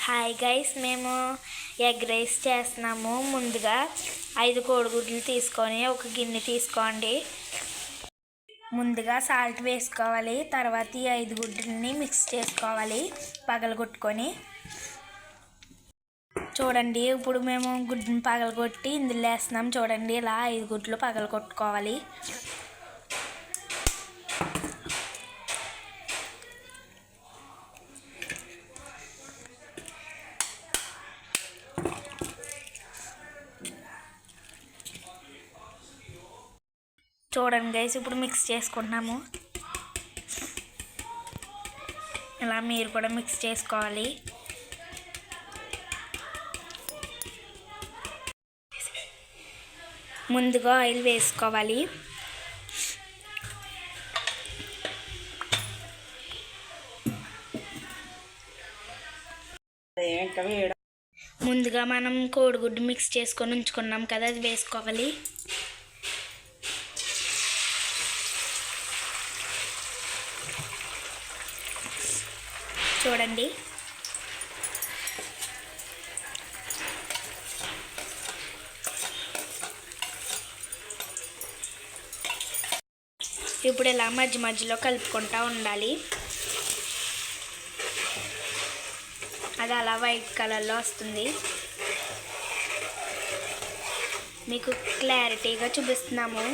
Hi guys, మేము egg rice చేస్తున్నాము. ముందుగా 5 కోడిగుడ్లు తీసుకొని ఒక గిన్నె తీసుకోండి. ముందుగా సాల్ట్ వేసుకోవాలి. తర్వాత ఈ 5 గుడ్లని మిక్స్ చేసుకోవాలి పగలగొట్టుకొని. చూడండి, ఇప్పుడు మేము గుడ్డుని పగలగొట్టి ఇందులో వేస్తున్నాం. చూడండి, ఇలా 5 గుడ్లు పగలగొట్టుకోవాలి. చూడండి గైస్, ఇప్పుడు మిక్స్ చేసుకుంటున్నాము. ఇలా మీరు కూడా మిక్స్ చేసుకోవాలి. ముందుగా ఆయిల్ వేసుకోవాలి. ముందుగా మనం కోడిగుడ్డు మిక్స్ చేసుకొని ఉంచుకున్నాం కదా, అది వేసుకోవాలి. చూడండి, ఇప్పుడు ఇలా మధ్య మధ్యలో కలుపుకుంటూ ఉండాలి. అది అలా వైట్ కలర్లో వస్తుంది. మీకు క్లారిటీగా చూపిస్తున్నాము,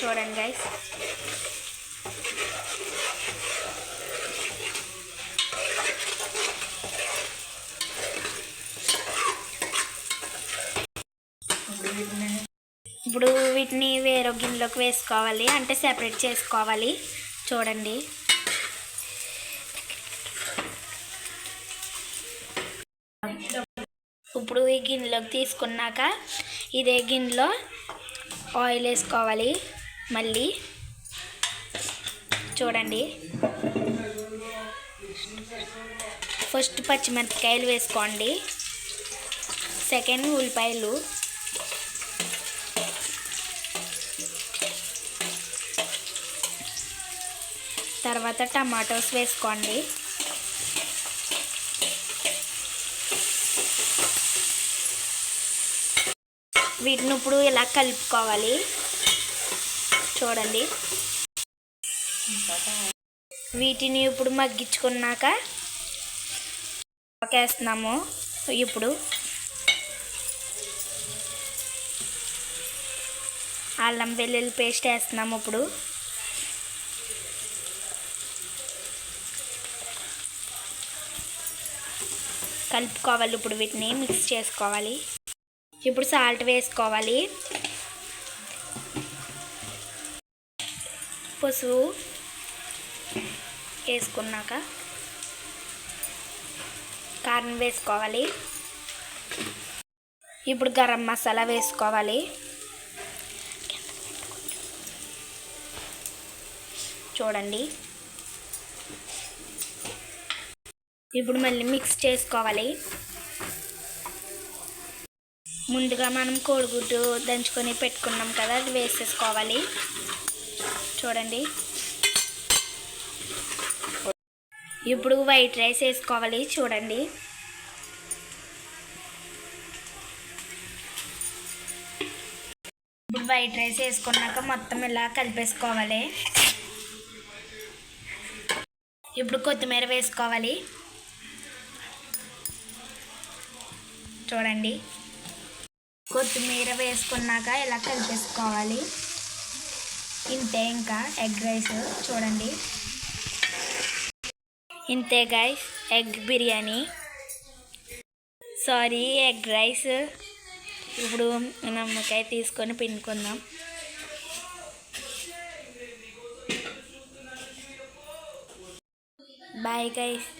చూడండి గైస్. ఇప్పుడు వీటిని వేరే గిన్నెలోకి వేసుకోవాలి, అంటే సెపరేట్ చేసుకోవాలి. చూడండి, ఇప్పుడు ఈ గిన్నెలోకి తీసుకున్నాక ఇదే గిన్నెలో ఆయిల్ వేసుకోవాలి. మళ్ళీ చూడండి, ఫస్ట్ పచ్చిమిరపకాయలు వేసుకోండి, సెకండ్ ఉల్లిపాయలు, తర్వాత టమాటోస్ వేసుకోండి. వీటిని ఇప్పుడు ఇలా కలుపుకోవాలి. చూడండి, వీటిని ఇప్పుడు మగ్గించుకున్నాక వేస్తున్నాము. ఇప్పుడు అల్లం వెల్లుల్లి పేస్ట్ వేస్తున్నాము. ఇప్పుడు కలుపుకోవాలి. ఇప్పుడు వీటిని మిక్స్ చేసుకోవాలి. ఇప్పుడు సాల్ట్ వేసుకోవాలి, పసుపు వేసుకున్నాక కారం వేసుకోవాలి. ఇప్పుడు గరం మసాలా వేసుకోవాలి. చూడండి, ఇప్పుడు మళ్ళీ మిక్స్ చేసుకోవాలి. ముందుగా మనం కోడిగుడ్డు దంచుకొని పెట్టుకున్నాం కదా, అది వేసేసుకోవాలి. చూడండి, ఇప్పుడు వైట్ రైస్ వేసుకోవాలి. చూడండి, ఇప్పుడు వైట్ రైస్ వేసుకున్నాక మొత్తం ఇలా కలిపేసుకోవాలి. ఇప్పుడు కొత్తిమీర వేసుకోవాలి. చూడండి, కొత్తిమీర వేసుకున్నాక ఇలా కలిపేసుకోవాలి. ఇంతే, ఇంకా ఎగ్ రైస్. చూడండి, ఇంతే guys, egg biryani, sorry egg rice. ఇప్పుడు నిమ్మకాయ తీసుకొని పిండుకుందాం. Bye guys.